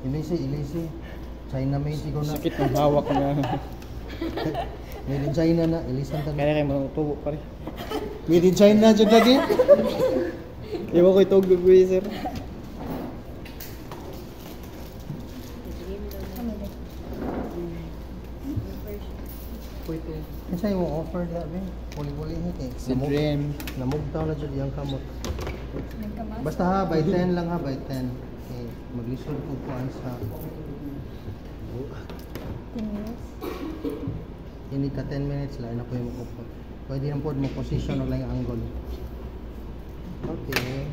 Ilisi. China made siguro na. Sakit ng hawak na. Made in China na. Ilisan tayo. Kaya kayo matutubo pa rin. Made in China dyan lagi. Iwan ko itong gagawin, sir. Kasi yung offer na ba? Puli-puli hit eh. Si Dream. Namugtaw na dyan yung kamot. Basta ha, by 10 lang ha, by 10. Okay, maglisod po po sa... 10 minutes? Hindi ka 10 minutes lang na po yung makupot. Pwede lang po mo position o lang yung angle. Okay,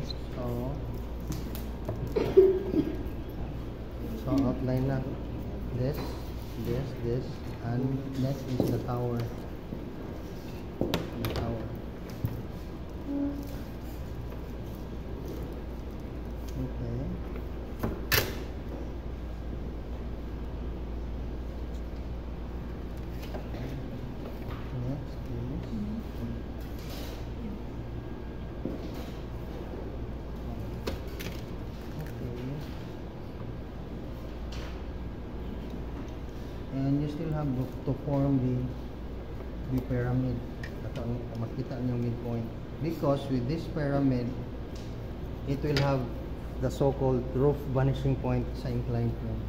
so outline na. This, and next is the tower. The tower. Okay. Next is and you still have to form the pyramid. Ito ang makita niyo midpoint, because with this pyramid it will have the so-called roof vanishing point sa inclined plane.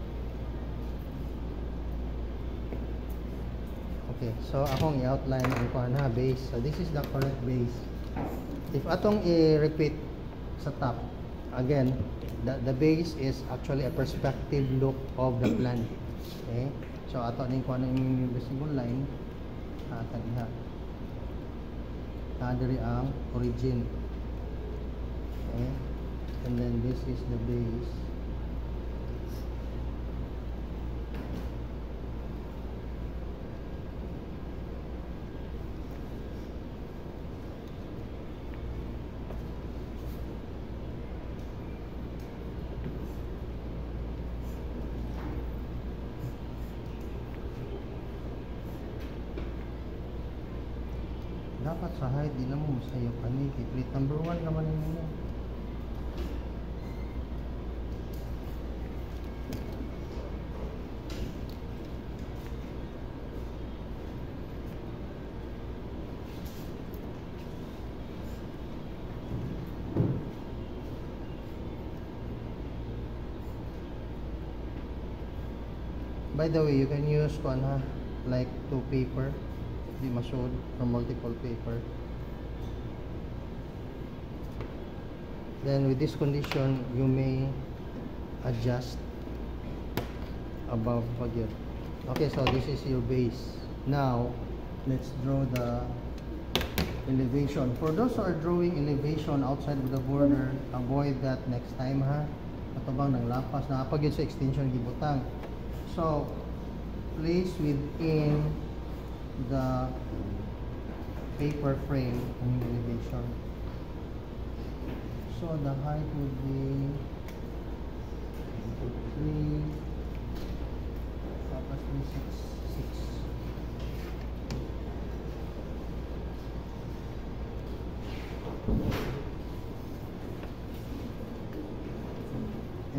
Okay, so akong i-outline ang kuan ha, base. So this is the correct base. If atong i-repeat sa top, again, the base is actually a perspective look of the plan. Okay? So ato ning kuan ang visible line tagha. Diri ang origin. Okay? And then this is the base. Dapat sa height, di na mo masayo paniki. Plate number 1 naman yun mo. By the way, you can use like 2 paper. Di masud from multiple paper. Then with this condition, you may adjust above pagyan. Okay, so this is your base. Now, let's draw the elevation. For those who are drawing elevation outside of the border, avoid that next time ha. Atubang ng lapas na pagyan sa extension gibutang. So, place within the paper frame and elevation. So the height would be 3 tapos 6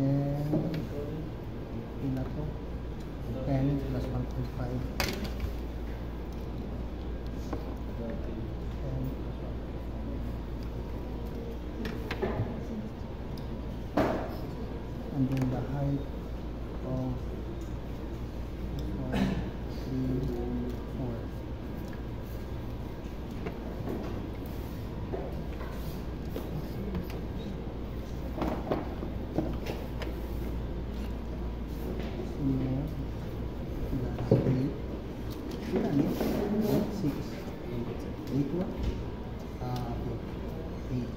and ina to 10 plus 1.5. And then the height of 1, 3, 4. That's 8. Ilan eh? 6. 8 what? Okay. 8.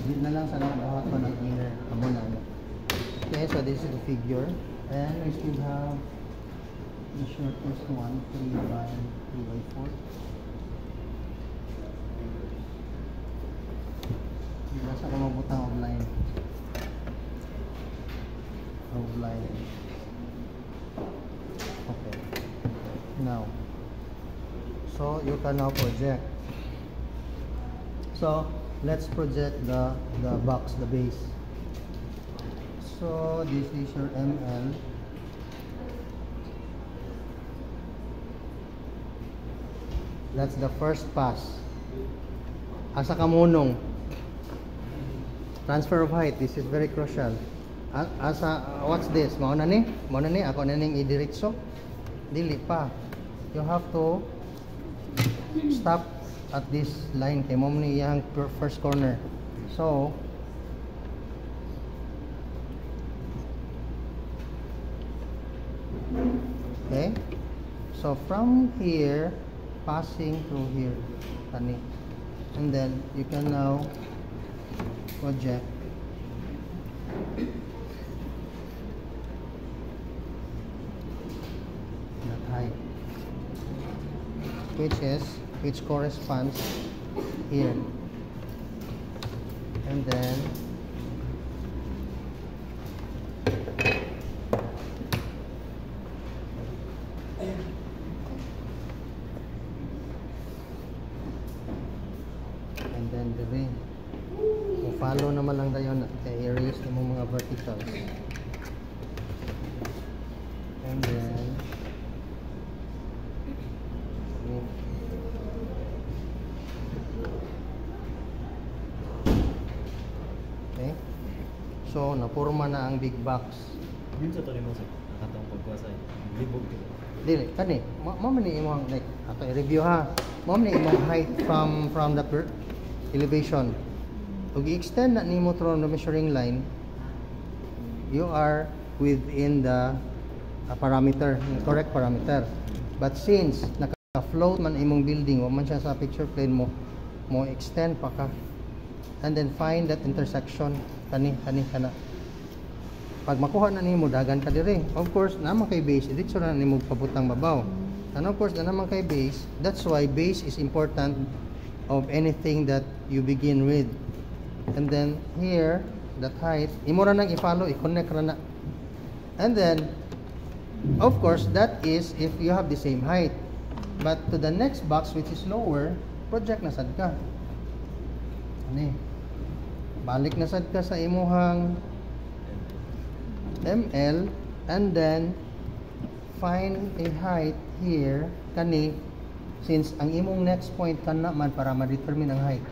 Di na lang sa buhat ko ng inner. Amo na. Okay, so this is the figure. And we still have the shortest one, 3 by 4. Nasa ko mabutang of line. Okay. Now, so you can now project. So let's project the box, the base. So this is your ML. That's the first pass. Asa ka munong. Transfer of height. This is very crucial. Asa, what's this? Mauna ni? Ako na ning idiretso. Dili pa. You have to stop at this line. Kay mo ni iyang first corner. So, okay. So from here, passing through here, tani. And then you can now project that height, which corresponds here, and then the ring. Follow naman lang tayo na erase ng mga verticals. And then okay. So napurma na ang big box. Yun sa to ni mo sa katong pagkuha sa libog dito. Dili kani mo man ni imong like ato i-review ha. Mo man ni imong height from the elevation. Ug i-extend na nimo from the measuring line, you are within the parameter, correct parameter. But since naka-float man imong building, wa man siya sa picture plane mo, mo extend pa ka. And then find that intersection kani kana. Pag makuha na nimo dagan ka dire. Of course, naman kay base, dito na nimo pabutang babaw. And of course, naman kay base, that's why base is important of anything that you begin with. And then here, that height, imo ra nang i-follow, i-connect ra na. And then, of course, that is if you have the same height. But to the next box, which is lower, project na sad ka. Ani. Balik na sad ka sa imuhang ML, and then find a height here kani, since ang imong next point kana man para ma-determine ang height.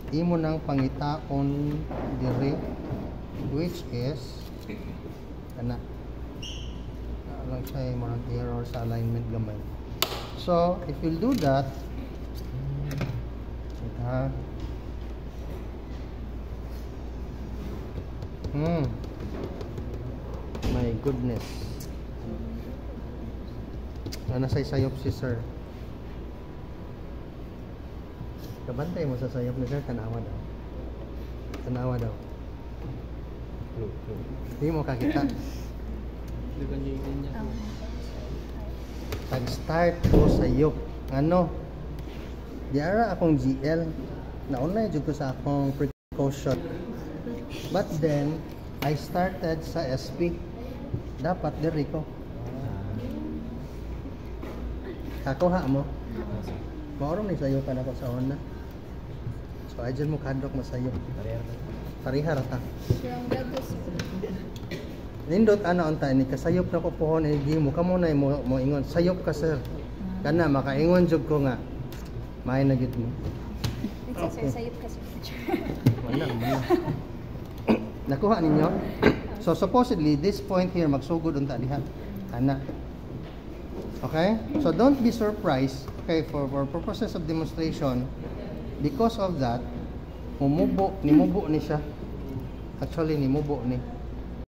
Imo nang pangitaon dire, which is kana lang siya mo ng error sa alignment gamay. So if you'll do that, ha, my goodness, nasay sayop si sir. Kabantay mo sa sayop na sir, tanawa daw. Hindi mo kakita. Tag-start ko sayop. Ano? Diara akong GL. Nauna yung ko sa akong precaution. But then, I started sa SP. Dapat diri ko. Kakuha mo. Maorong ni sayo ka na ko sa una. So, ayan mo kadok masayo. Parihar ta. Nindot ano unta ni kasayop na ko pohon hindi mo kamo na mo ingon sayop ka sir. Kana makaingon jud ko nga. May na gid mo. Okay. Sayop ka sir. Wala. Nakuha ninyo? So supposedly this point here magsugod unta diha. Ana. Okay? So don't be surprised. Okay, for purposes of demonstration, because of that, nimubo ni siya. Actually, nimubo ni.